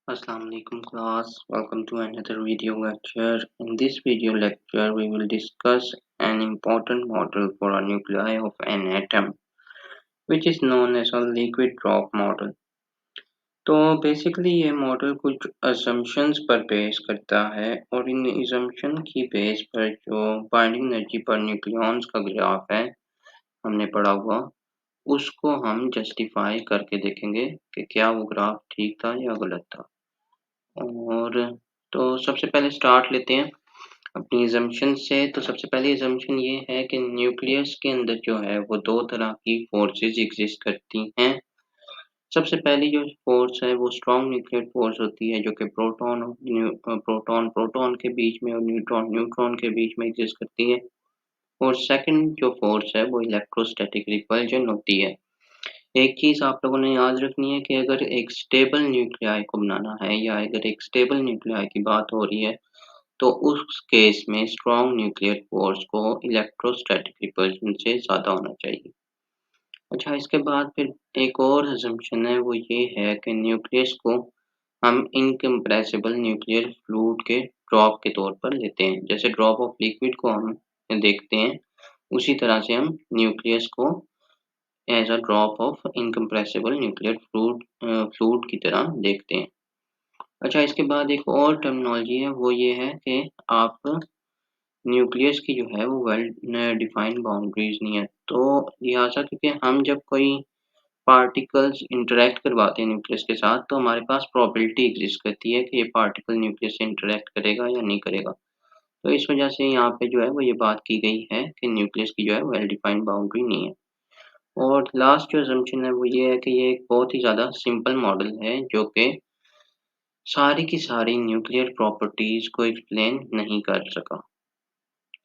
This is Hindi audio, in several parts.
Assalamu alaikum class. Welcome to another video lecture. In this video lecture, we will discuss an important model for a nuclei of an atom, which is known as a liquid drop model. तो बेसिकली ये मॉडल कुछ assumptions पर बेस करता है और इन assumption की बेस पर जो बाइंडिंग एनर्जी पर न्यूक्लियॉन्स का ग्राफ है हमने पढ़ा हुआ उसको हम जस्टिफाई करके देखेंगे कि क्या वो ग्राफ ठीक था या गलत था। और तो सबसे पहले स्टार्ट लेते हैं अपनी assumption से। तो सबसे पहली assumption ये है कि न्यूक्लियस के अंदर जो है वो दो तरह की फोर्सेस एग्जिस्ट करती हैं। सबसे पहली जो फोर्स है वो स्ट्रॉन्ग न्यूक्लियर फोर्स होती है जो कि प्रोटॉन प्रोटॉन के बीच में और न्यूट्रॉन न्यूट्रॉन के बीच में एग्जिस्ट करती है। और सेकंड जो फोर्स है वो इलेक्ट्रोस्टैटिक रिपल्जन होती है। एक चीज़ आप लोगों ने याद रखनी है कि अगर एक स्टेबल न्यूक्लियाई को बनाना है या अगर एक स्टेबल न्यूक्लियाई की बात हो रही है तो उस केस में स्ट्रॉन्ग न्यूक्लियर फोर्स को इलेक्ट्रोस्टैटिक रिपल्शन से ज़्यादा होना चाहिए। अच्छा, इसके बाद फिर एक और assumption है वो ये है कि न्यूक्लियस को हम इनकम्प्रेसिबल न्यूक्लियर फ्लूइड के ड्रॉप के तौर पर लेते हैं। जैसे ड्रॉप ऑफ लिक्विड को हम देखते हैं उसी तरह से हम न्यूक्लियस को as a drop of incompressible nuclear fluid की तरह देखते हैं। अच्छा, इसके बाद एक और टर्मिनोलॉजी है वो ये है कि आप न्यूक्लियस की जो है वो वेल डिफाइंड बाउंड्रीज नहीं है। तो लिहाजा क्योंकि हम जब कोई पार्टिकल्स इंटरेक्ट करवाते हैं न्यूक्लियस के साथ तो हमारे पास प्रोबेबिलिटी एग्जिस्ट करती है कि ये पार्टिकल न्यूक्लियस से इंटरेक्ट करेगा या नहीं करेगा। तो इस वजह से यहाँ पे जो है वो ये बात की गई है कि न्यूक्लियस की जो है वेल डिफाइंड बाउंड्री नहीं है। और लास्ट जो assumption है वो ये है कि ये एक बहुत ही ज़्यादा सिंपल मॉडल है जो कि सारी की सारी न्यूक्लियर प्रॉपर्टीज को एक्सप्लेन नहीं कर सका।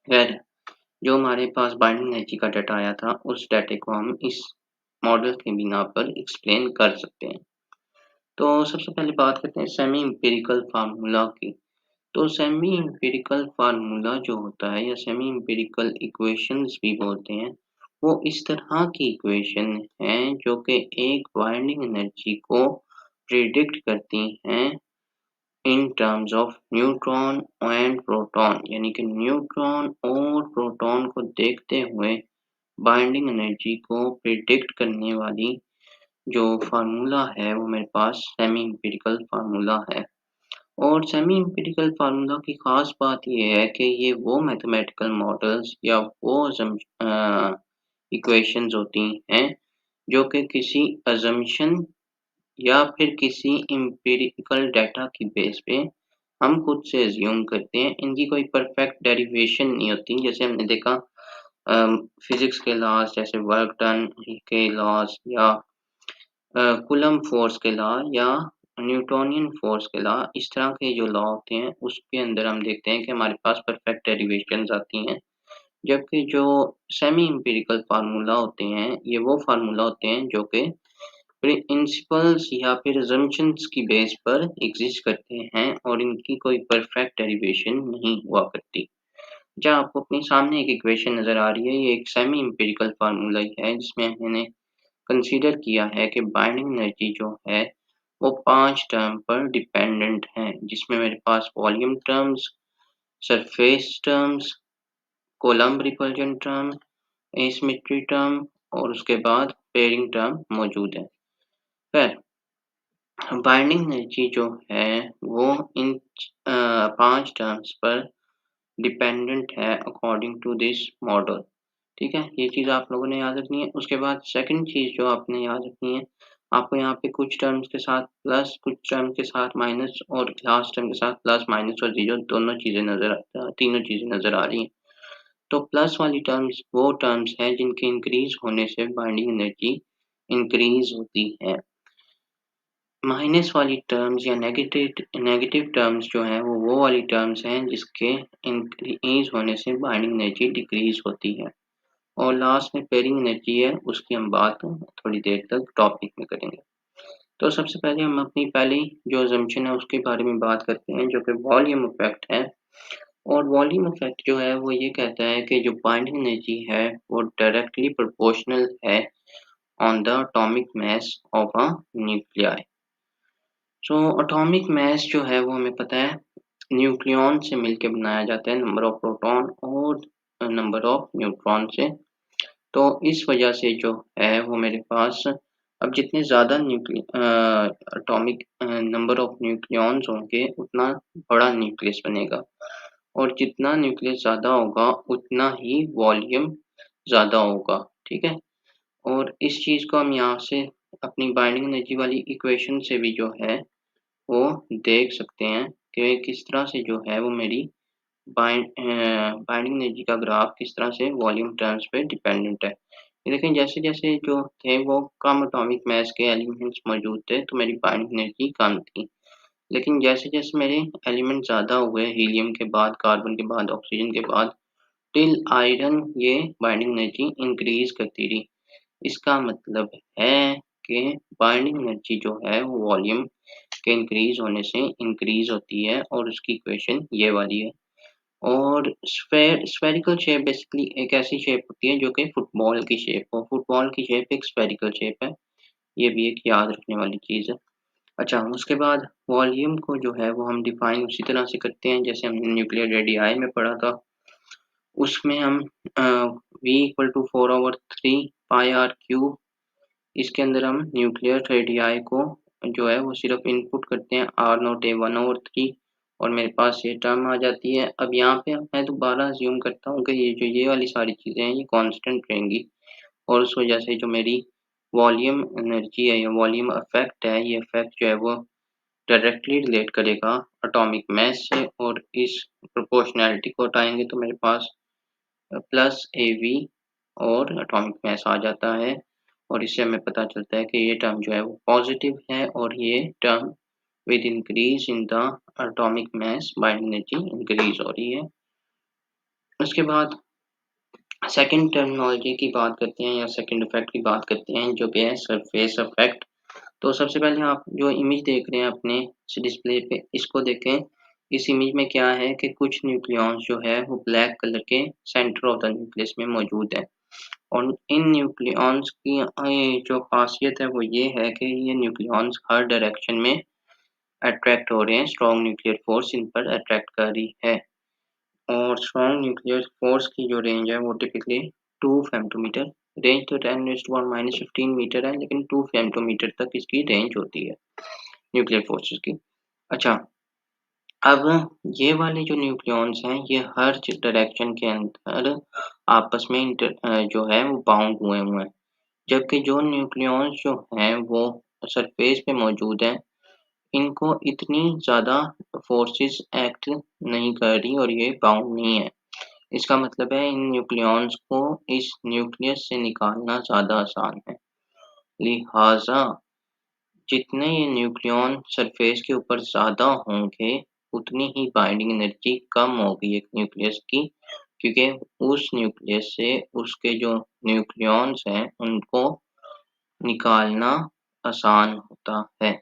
खैर, जो हमारे पास बाइंडिंग एनर्जी का डाटा आया था उस डाटे को हम इस मॉडल की बिना पर एक्सप्लेन कर सकते हैं। तो सबसे पहले बात करते हैं सेमी एम्पिरिकल फार्मूला की। तो सेमी एम्पिरिकल फार्मूला जो होता है या सेमी एम्पिरिकल इक्वेशंस भी बोलते हैं वो इस तरह की इक्वेशन हैं जो कि एक बाइंडिंग एनर्जी को प्रिडिक्ट करती हैं in terms of neutron and proton, यानी कि न्यूट्रॉन और प्रोटॉन को देखते हुए बाइंडिंग एनर्जी को प्रिडिक्ट करने वाली जो फार्मूला है वो मेरे पास सेमी एम्पिरिकल फार्मूला है। और सेमी एम्पिरिकल फार्मूला की खास बात ये है कि ये वो मैथमेटिकल मॉडल्स या वो इक्वेशंस होती हैं जो कि किसी असम्पशन या फिर किसी एम्पिरिकल डाटा की बेस पे हम खुद से अज्यूम करते हैं। इनकी कोई परफेक्ट डेरिवेशन नहीं होती। जैसे हमने देखा फिजिक्स के लॉज जैसे वर्क डन के लॉज या कूलम्ब फोर्स के लॉ या न्यूटोनियन फोर्स के लॉ, इस तरह के जो लॉ होते हैं उसके अंदर हम देखते हैं कि हमारे पास परफेक्ट डेरिवेशंस आती हैं। जबकि जो सेमी एम्पिरिकल फार्मूला होते हैं ये वो फार्मूला होते हैं जो कि प्रिंसिपल्स या फिर assumptions की बेस पर एग्जिस्ट करते हैं और इनकी कोई परफेक्ट डेरिवेशन नहीं हुआ करती। जहाँ आपको अपने सामने एक इक्वेशन नज़र आ रही है, ये एक सेमी एम्पिरिकल फार्मूला ही है जिसमें मैंने कंसीडर किया है कि बाइंडिंग एनर्जी जो है वो 5 टर्म पर डिपेंडेंट है, जिसमें मेरे पास volume terms, surface terms, Coulomb repulsion term, asymmetry term और उसके बाद पेयरिंग टर्म मौजूद है। खैर, बाइंडिंग एनर्जी जो है वो इन 5 टर्म्स पर डिपेंडेंट है अकॉर्डिंग टू दिस मॉडल। ठीक है, ये चीज़ आप लोगों ने याद रखनी है। उसके बाद सेकंड चीज़ जो आपने याद रखनी है, आपको यहाँ पे कुछ टर्म्स के साथ प्लस, कुछ टर्म के साथ माइनस और लास्ट टर्म के साथ प्लस, माइनस और ज़ीरो दोनों चीज़ें तीनों चीज़ें नज़र आ रही हैं। तो प्लस वाली टर्म्स वो टर्म्स हैं जिनके इंक्रीज़ होने से बाइंडिंग एनर्जी इंक्रीज़ होती है। माइनस वाली टर्म्स या नेगेटिव टर्म्स जो हैं वो वाली टर्म्स हैं जिसके इंक्रीज़ होने से बाइंडिंग एनर्जी डिक्रीज़ होती है। और लास्ट में पेयरिंग एनर्जी है उसकी हम बात थोड़ी देर तक टॉपिक में करेंगे। तो सबसे पहले हम अपनी पहली जो assumption है उसके बारे में बात करते हैं जो कि वॉल्यूम इफेक्ट है। और वॉल्यूम इफेक्ट जो है वो ये कहता है कि जो बाइंडिंग एनर्जी है वो डायरेक्टली प्रोपोर्शनल है on the atomic mass of a nuclei. So atomic mass जो है वो हमें पता है न्यूक्लियॉन से मिलके बनाया जाता है, नंबर ऑफ प्रोटॉन और नंबर ऑफ न्यूट्रॉन से। तो इस वजह से जो है वो मेरे पास अब जितने ज़्यादा एटॉमिक नंबर ऑफ न्यूक्लियॉन्स होंगे उतना बड़ा न्यूक्लियस बनेगा, और जितना न्यूक्लियस ज़्यादा होगा उतना ही वॉल्यूम ज़्यादा होगा, ठीक है? और इस चीज़ को हम यहाँ से अपनी बाइंडिंग एनर्जी वाली इक्वेशन से भी जो है वो देख सकते हैं कि किस तरह से जो है वो मेरी बाइंडिंग एनर्जी का ग्राफ किस तरह से वॉल्यूम टर्म्स पे डिपेंडेंट है। ये देखें जैसे-जैसे जो थे वो कम एटॉमिक मास के एलिमेंट्स मौजूद थे तो मेरी बाइंडिंग एनर्जी कम थी। लेकिन जैसे-जैसे मेरे एलिमेंट ज़्यादा हुए हीलियम के बाद, कार्बन के बाद, ऑक्सीजन के बाद टिल आयरन ये बाइंडिंग एनर्जी इंक्रीज़ करती रही। इसका मतलब है कि बाइंडिंग एनर्जी जो है वो वॉल्यूम के इंक्रीज़ होने से इंक्रीज़ होती है, और उसकी इक्वेशन ये वाली है। और स्फेरिकल शेप बेसिकली एक ऐसी शेप होती है जो कि फुटबॉल की शेप हो। फुटबॉल की शेप एक स्फेरिकल शेप है। ये भी एक याद रखने वाली चीज़ है। अच्छा, उसके बाद वॉल्यूम को जो है वो हम डिफाइन उसी तरह से करते हैं जैसे हमने न्यूक्लियर रेडियाई में पढ़ा था। उसमें हम V equal to 4/3 pi r cube, इसके अंदर हम न्यूक्लियर रेडियाई को जो है वो सिर्फ इनपुट करते हैं R0 A 1/3, और मेरे पास ये टर्म आ जाती है। अब यहाँ पे मैं दोबारा अज़्यूम करता हूँ कि ये वाली सारी चीज़ें हैं ये कांस्टेंट रहेंगी, और उस वजह से जो मेरी वॉल्यूम एनर्जी है या वॉल्यूम इफेक्ट है, ये इफेक्ट जो है वो डायरेक्टली रिलेट करेगा एटॉमिक मास से, और इस प्रोपोर्शनैलिटी को हटाएँगे तो मेरे पास प्लस एवी और एटॉमिक मास आ जाता है, और इससे हमें पता चलता है कि ये टर्म जो है वो पॉजिटिव है, और ये term with increase in the atomic mass binding energy increase हो रही है। उसके बाद सेकंड टर्मिनोलॉजी की बात करते हैं या सेकंड इफेक्ट की बात करते हैं जो कि है सरफेस इफेक्ट। तो सबसे पहले आप जो इमेज देख रहे हैं अपने डिस्प्ले पे, इसको देखें। इस इमेज में क्या है कि कुछ न्यूक्लियॉन्स जो है वो ब्लैक कलर के सेंटर ऑफ द न्यूक्लियस में मौजूद है, और इन न्यूक्लियॉन्स की जो खासियत है वो ये है कि ये न्यूक्लियॉन्स हर डायरेक्शन में अट्रैक्ट हो रहे हैं, स्ट्रॉन्ग न्यूक्लियर फोर्स इन पर अट्रैक्ट कर रही है। और स्ट्रॉन्ग न्यूक्लियर फोर्स की जो रेंज है वो टिपिकली 2 फेम्टोमीटर, रेंज तो 10⁻⁻15 मीटर है, लेकिन 2 फेम्टोमीटर तक इसकी रेंज होती है न्यूक्लियर फोर्सेस की। अच्छा, अब ये वाले जो न्यूक्लियॉन्स हैं ये हर डायरेक्शन के अंदर आपस में जो है वो बाउंड हुए हैं, जबकि जो न्यूक्लियॉन्स जो हैं वो सरफेस पे मौजूद हैं, इनको इतनी ज़्यादा फोर्सेस एक्ट नहीं कर रही और ये बाउंड नहीं है। इसका मतलब है इन न्यूक्लियॉन्स को इस न्यूक्लियस से निकालना ज़्यादा आसान है। लिहाज़ा जितने ये न्यूक्लियॉन सरफेस के ऊपर ज़्यादा होंगे, उतनी ही बाइंडिंग एनर्जी कम होगी एक न्यूक्लियस की, क्योंकि उस न्यूक्लियस से उसके जो न्यूक्लियॉन्स हैं, उनको निकालना आसान होता है।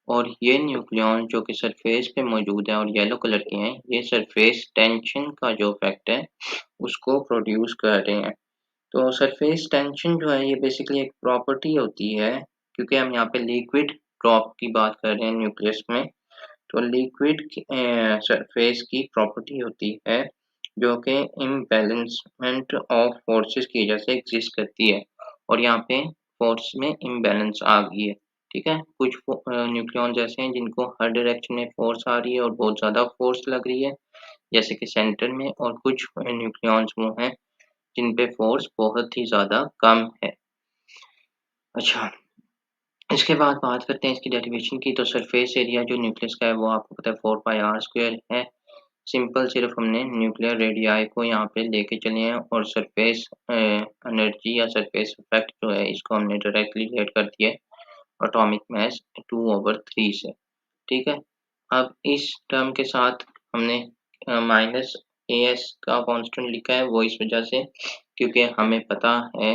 और ये न्यूक्लियॉन जो कि सरफेस पे मौजूद हैं और येलो कलर के हैं, ये सरफेस टेंशन का जो इफ़ेक्ट है, उसको प्रोड्यूस कर रहे हैं। तो सरफेस टेंशन जो है ये बेसिकली एक प्रॉपर्टी होती है, क्योंकि हम यहाँ पे लिक्विड ड्रॉप की बात कर रहे हैं न्यूक्लियस में। तो लिक्विड सरफेस की प्रॉपर्टी होती है जो कि इम्बैलेंसमेंट ऑफ फोर्सेस की वजह से एग्जिस्ट करती है, और यहाँ पे फोर्स में इम्बैलेंस आ गई है। ठीक है, कुछ न्यूक्लियॉन्स ऐसे हैं जिनको हर डायरेक्शन में फोर्स आ रही है और बहुत ज़्यादा फोर्स लग रही है, जैसे कि सेंटर में, और कुछ न्यूक्लियॉन्स वो हैं जिन पे फोर्स बहुत ही ज़्यादा कम है। अच्छा, इसके बाद बात करते हैं इसकी डेरिवेशन की। तो सरफेस एरिया जो न्यूक्लियस का है वो आपको पता है 4 पाई आर स्क्वायर है। सिंपल सिर्फ हमने न्यूक्लियर रेडियाई को यहाँ पे लेके चले हैं, और सरफेस एनर्जी या सरफेस इफेक्ट जो है इसको हमने डायरेक्टली रिलेट कर दिया है एटॉमिक मास 2/3 से। ठीक है, अब इस टर्म के साथ हमने माइनस एस का कांस्टेंट लिखा है, वो इस वजह से क्योंकि हमें पता है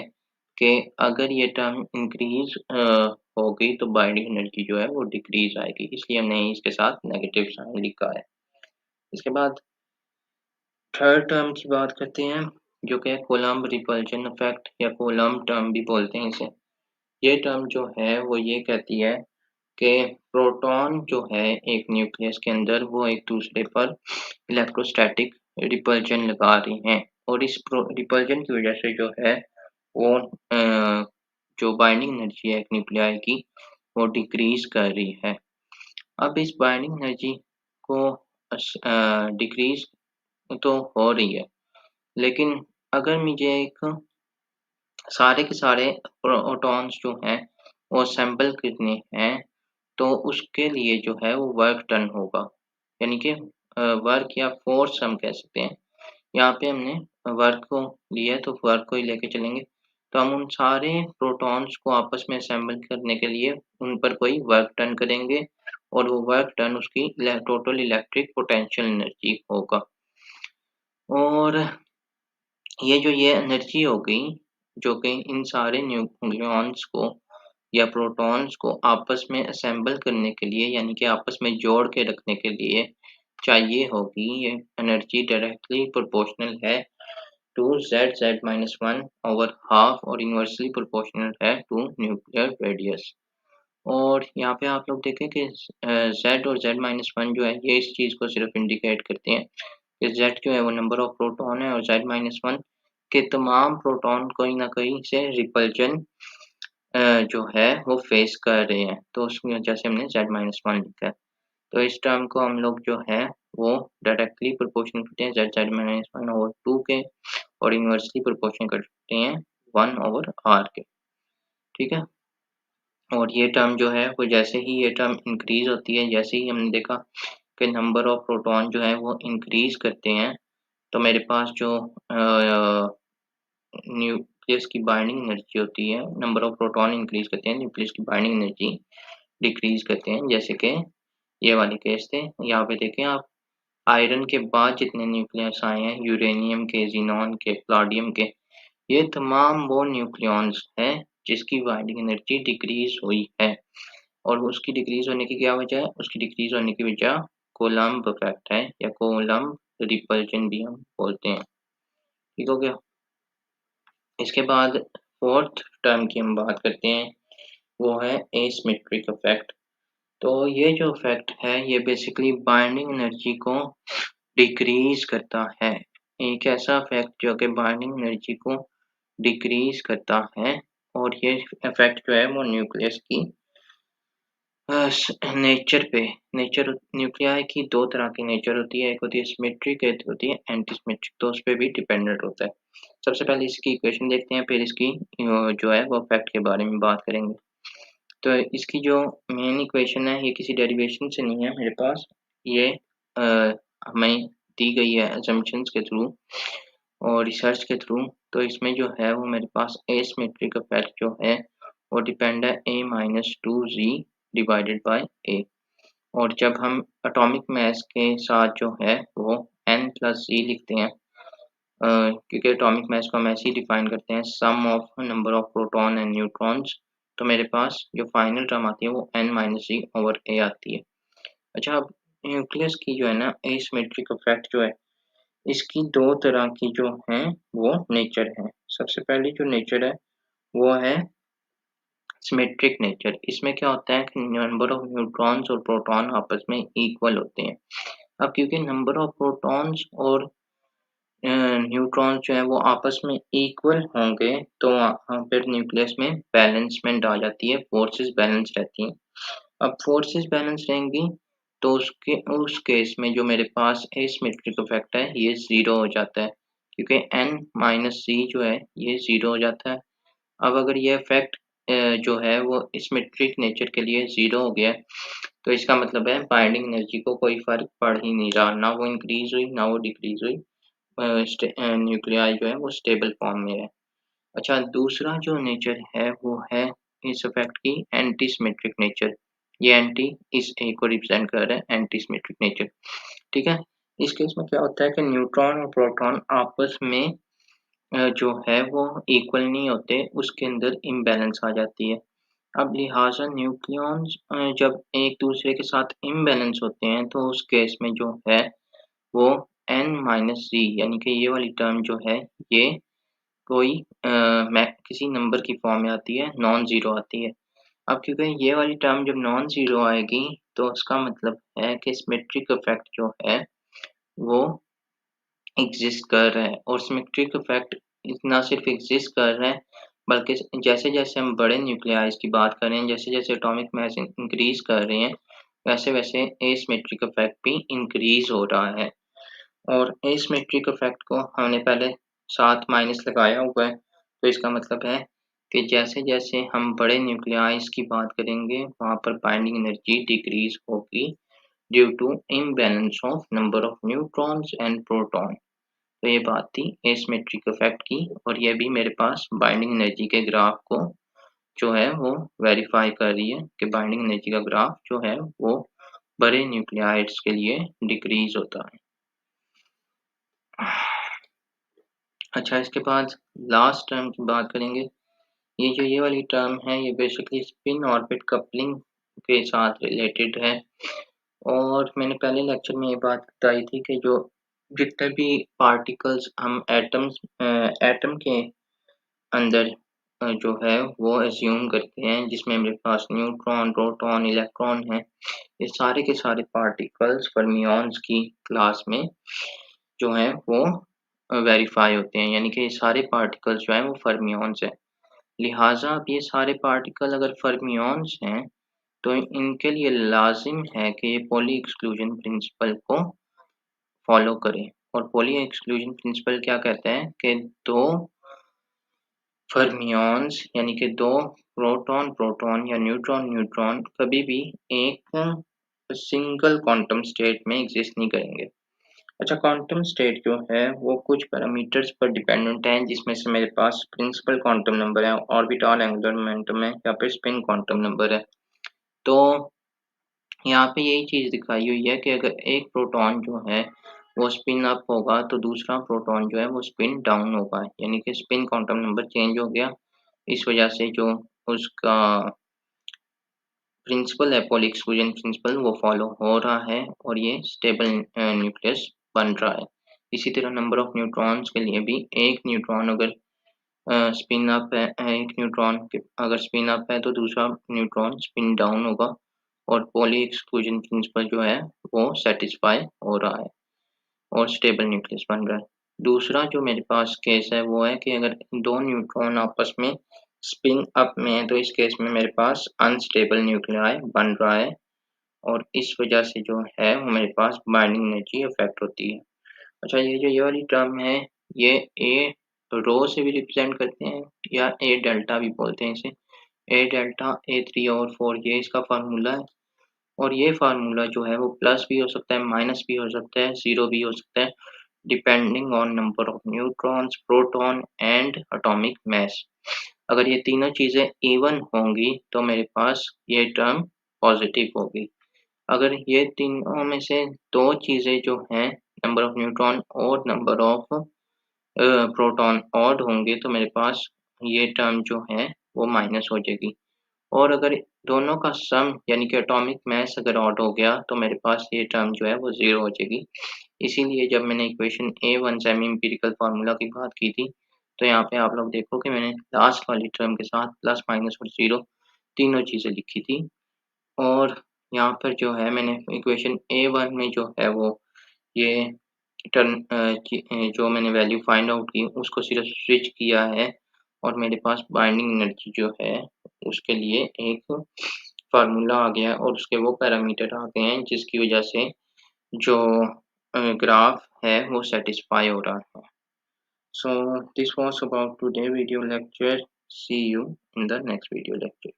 कि अगर ये टर्म इंक्रीज हो गई तो बाइंडिंग एनर्जी जो है वो डिक्रीज आएगी, इसलिए हमने इसके साथ नेगेटिव साइन लिखा है। इसके बाद थर्ड टर्म की बात करते हैं जो कि कोलम्ब रिपल्शन इफेक्ट या कोलम्ब टर्म भी बोलते हैं इसे। ये टर्म जो है वो ये कहती है कि प्रोटॉन जो है एक न्यूक्लियस के अंदर वो एक दूसरे पर इलेक्ट्रोस्टैटिक रिपल्जन लगा रही हैं और इस रिपल्जन की वजह से जो है वो जो बाइंडिंग एनर्जी है एक न्यूक्लियाई की वो डिक्रीज कर रही है। अब इस बाइंडिंग एनर्जी को डिक्रीज तो हो रही है, लेकिन अगर मुझे एक सारे के सारे प्रोटॉन्स जो हैं वो असेंबल करने हैं, तो उसके लिए जो है वो वर्क डन होगा, यानी कि वर्क या फोर्स हम कह सकते हैं। यहाँ पे हमने वर्क को लिया है तो वर्क को ही लेके चलेंगे। तो हम उन सारे प्रोटॉन्स को आपस में असेंबल करने के लिए उन पर कोई वर्क डन करेंगे और वो वर्क डन उसकी टोटल इलेक्ट्रिक पोटेंशियल एनर्जी होगा। और ये एनर्जी हो गई जो कि इन सारे न्यूक्लियॉन्स को या प्रोटॉन्स को आपस में असेंबल करने के लिए यानी कि आपस में जोड़ के रखने के लिए चाहिए होगी। ये एनर्जी डायरेक्टली प्रोपोर्शनल है टू Z(Z-1) ओवर हाफ और इनवर्सली प्रोपोर्शनल है टू न्यूक्लियर रेडियस। और यहाँ पे आप लोग देखें कि Z और Z-1 जो है ये इस चीज़ को सिर्फ इंडिकेट करते हैं कि Z जो है वो नंबर ऑफ प्रोटॉन है और Z-1 के तमाम प्रोटॉन कहीं न कहीं से रिपल्जन जो है वो फेस कर रहे हैं, तो उसकी वजह से हमने Z-1 लिखा है। तो इस टर्म को हम लोग जो है वो डायरेक्टली प्रोपोर्शनल करते हैं Z(Z-1) ओवर 2 के और इनवर्सली प्रोपोर्शनल करते हैं 1 ओवर R के, ठीक है? और ये टर्म जो है वो जैसे ही ये टर्म इंक्रीज़ होती है, जैसे ही हमने देखा कि नंबर ऑफ प्रोटॉन जो है वो इंक्रीज़ करते हैं, तो मेरे पास जो न्यूक्लियस की बाइंडिंग एनर्जी होती है, नंबर ऑफ प्रोटॉन इंक्रीज़ करते हैं, न्यूक्लियस की बाइंडिंग एनर्जी डिक्रीज़ करते हैं। जैसे कि ये वाले केस थे, यहाँ पे देखें आप आयरन के बाद जितने न्यूक्लियस आए हैं, यूरेनियम के, ज़ीनॉन के, पैलाडियम के, ये तमाम वो न्यूक्लियॉन्स हैं जिसकी बाइंडिंग एनर्जी डिक्रीज़ हुई है। और उसकी डिक्रीज़ होने की क्या वजह है? उसकी डिक्रीज़ होने की वजह कोलम्ब इफ़ेक्ट है या कोलम्ब रिपल्जन भी हम बोलते हैं। ठीक हो गया? इसके बाद फोर्थ टर्म की हम बात करते हैं, वो है एसिमेट्रिक इफ़ेक्ट। तो ये जो इफ़ेक्ट है, ये बेसिकली बाइंडिंग एनर्जी को डिक्रीज़ करता है। एक ऐसा इफ़ेक्ट जो कि बाइंडिंग एनर्जी को डिक्रीज़ करता है और ये इफ़ेक्ट जो है वो न्यूक्लियस की नेचर न्यूक्लियाई की 2 तरह की नेचर होती है, एक होती है सिमेट्रिक, एक होती है एंटी सिमेट्रिक, तो उसपे भी डिपेंडेंट होता है। सबसे पहले इसकी इक्वेशन देखते हैं, फिर इसकी जो है वो इफ़ेक्ट के बारे में बात करेंगे। तो इसकी जो मेन इक्वेशन है, ये किसी डेरिवेशन से नहीं है मेरे पास, ये हमें दी गई है असम्पशन्स के थ्रू और रिसर्च के थ्रू। तो इसमें जो है वो मेरे पास एसिमेट्रिक इफ़ेक्ट जो है वो डिपेंड है a-2z डिवाइडेड बाय a। और जब हम एटॉमिक मास के साथ जो है वो n+z लिखते हैं, क्योंकि एटॉमिक मास को हम ऐसे ही डिफाइन करते हैं sum of number of proton and neutrons, तो मेरे पास जो फाइनल टर्म आती है वो n-z ओवर a आती है। अच्छा, अब न्यूक्लियस की जो है ना एसिमेट्रिक इफ़ेक्ट जो है, इसकी 2 तरह की जो हैं वो नेचर है। सबसे पहली जो नेचर है वो है सिमेट्रिक नेचर। इसमें क्या होता है कि नंबर ऑफ न्यूट्रॉन्स और प्रोटॉन आपस में इक्वल होते हैं। अब क्योंकि नंबर ऑफ प्रोटॉन्स और न्यूट्रॉन्स जो है वो आपस में इक्वल होंगे, तो वहाँ फिर न्यूक्लियस में बैलेंसमेंट आ जाती है, फोर्सेस बैलेंस रहती हैं। अब फोर्सेस बैलेंस रहेंगी तो उस केस में जो मेरे पास एसिमेट्रिक इफ़ेक्ट है ये ज़ीरो हो जाता है, क्योंकि n-c जो है ये ज़ीरो हो जाता है। अब अगर ये इफ़ेक्ट जो है वो सिमेट्रिक नेचर के लिए ज़ीरो हो गया है, तो इसका मतलब है बाइंडिंग एनर्जी को कोई फ़र्क पड़ ही नहीं रहा, ना वो इंक्रीज़ हुई, ना वो डिक्रीज़ हुई। न्यूक्लियाई जो है वो स्टेबल फॉर्म में है। अच्छा, दूसरा जो नेचर है वो है इस इफ़ेक्ट की एंटी सिमेट्रिक नेचर। ये एंटी इस ए को रिप्रेजेंट कर रहा है, एंटी सिमेट्रिक नेचर, ठीक है? इस केस में क्या होता है कि न्यूट्रॉन और प्रोटॉन आपस में जो है वो इक्वल नहीं होते, उसके अंदर इम्बैलेंस आ जाती है। अब लिहाज़ा न्यूक्लियॉन्स जब एक दूसरे के साथ इम्बैलेंस होते हैं, तो उस केस में जो है वो n-z यानी कि ये वाली टर्म जो है ये कोई मैं किसी नंबर की फॉर्म में आती है, नॉन ज़ीरो आती है। अब क्योंकि ये वाली टर्म जब नॉन ज़ीरो आएगी तो उसका मतलब है कि सिमेट्रिक इफ़ेक्ट जो है वो एग्ज़िस्ट कर रहा है और सिमेट्रिक इफ़ेक्ट ना सिर्फ़ एग्ज़िस्ट कर रहा है बल्कि जैसे-जैसे हम बड़े न्यूक्लियाइज़ की बात कर रहे हैं, जैसे-जैसे एटॉमिक मास इंक्रीज़ कर रहे हैं, वैसे-वैसे एसिमेट्रिक इफ़ेक्ट भी इंक्रीज़ हो रहा है। और एसिमेट्रिक इफ़ेक्ट को हमने पहले साथ माइनस लगाया हुआ है, तो इसका मतलब है कि जैसे-जैसे हम बड़े न्यूक्लियाइज़ की बात करेंगे, वहाँ पर बाइंडिंग एनर्जी डिक्रीज़ होगी due to imbalance of number of neutrons and proton. तो ये बात थी एसिमेट्रिक इफ़ेक्ट की और ये भी मेरे पास बाइंडिंग एनर्जी के ग्राफ को जो है वो वेरीफ़ाई कर रही है कि बाइंडिंग एनर्जी का ग्राफ जो है वो बड़े न्यूक्लियाइड्स के लिए डिक्रीज़ होता है। अच्छा, इसके बाद लास्ट टर्म की बात करेंगे। ये वाली टर्म है, ये बेसिकली स्पिन ऑर्बिट कपलिंग के साथ रिलेटेड है और मैंने पहले लेक्चर में ये बात बताई थी कि जो जितने भी पार्टिकल्स हम एटम के अंदर जो है वो अज़्यूम करते हैं, जिसमें मेरे पास न्यूट्रॉन, प्रोटॉन, इलेक्ट्रॉन है। ये सारे के सारे पार्टिकल्स फर्मिऑन्स की क्लास में जो हैं वो वेरीफ़ाई होते हैं, यानी कि ये सारे पार्टिकल्स जो हैं वो फर्मिऑन्स हैं। लिहाज़ा अब ये सारे पार्टिकल अगर फर्मिऑन्स हैं, तो इनके लिए लाज़िम है कि ये पॉली एक्सक्लूजन प्रिंसिपल को फ़ॉलो करें और पॉली एक्सक्लूजन प्रिंसिपल क्या कहता है कि 2 फर्मिऑन्स यानी कि 2 प्रोटॉन या न्यूट्रॉन कभी भी एक सिंगल क्वांटम स्टेट में एग्ज़िस्ट नहीं करेंगे। अच्छा, क्वांटम स्टेट जो है वो कुछ पैरामीटर्स पर डिपेंडेंट है, जिसमें से मेरे पास प्रिंसिपल क्वांटम नंबर है, ऑर्बिटल एंगुलर मोमेंटम है या फिर स्पिन क्वांटम नंबर है। तो यहाँ पे यही चीज़ दिखाई हुई है कि अगर एक प्रोटॉन जो है वो स्पिन अप होगा तो दूसरा प्रोटॉन जो है वो स्पिन डाउन होगा, यानी कि स्पिन क्वांटम नंबर चेंज हो गया। इस वजह से जो उसका प्रिंसिपल है, पॉली एक्सक्लूजन प्रिंसिपल, वो फॉलो हो रहा है और ये स्टेबल न्यूक्लियस बन रहा है। इसी तरह नंबर ऑफ न्यूट्रॉन्स के लिए भी एक न्यूट्रॉन अगर स्पिन अप है, एक न्यूट्रॉन अगर स्पिन अप है तो दूसरा न्यूट्रॉन स्पिन डाउन होगा और पॉली एक्सक्लूजन प्रिंसिपल जो है वो सेटिस्फाई हो रहा है और स्टेबल न्यूक्लियस बन रहा है। दूसरा जो मेरे पास केस है वो है कि अगर 2 न्यूट्रॉन आपस में स्पिन अप में है तो इस केस में मेरे पास अनस्टेबल न्यूक्लियाई बन रहा है और इस वजह से जो है वो मेरे पास बाइंडिंग एनर्जी इफ़ेक्ट होती है। अच्छा, ये वाली टर्म है, ये ए रो से भी रिप्रेजेंट करते हैं या ए डेल्टा भी बोलते हैं इसे। ए डेल्टा, ए3 और 4 ये इसका फ़ॉर्मूला है और ये फ़ॉर्मूला जो है वो प्लस भी हो सकता है, माइनस भी हो सकता है, ज़ीरो भी हो सकता है, depending on number of neutrons, proton and atomic mass. अगर ये तीनों चीज़ें इवन होंगी तो मेरे पास ये टर्म पॉज़िटिव होगी। अगर ये तीनों में से 2 चीज़ें जो हैं, नंबर ऑफ न्यूट्रॉन और नंबर ऑफ प्रोटॉन ऑड होंगे तो मेरे पास ये टर्म जो है वो माइनस हो जाएगी और अगर दोनों का सम यानी कि एटॉमिक मास अगर ऑड हो गया तो मेरे पास ये टर्म जो है वो 0 हो जाएगी। इसीलिए जब मैंने equation A1 semi empirical formula की बात की थी, तो यहाँ पे आप लोग देखो कि मैंने लास्ट वाली टर्म के साथ प्लस, माइनस और 0 तीनों चीज़ें लिखी थी और यहाँ पर जो है मैंने इक्वेशन A1 में जो है वो ये जो मैंने वैल्यू फाइंड आउट की उसको सिर्फ स्विच किया है और मेरे पास बाइंडिंग एनर्जी जो है उसके लिए एक फार्मूला आ गया और उसके वो पैरामीटर आ गए हैं जिसकी वजह से जो ग्राफ है वो सेटिस्फाई हो रहा है। So this was about today video lecture. See you in the next video lecture.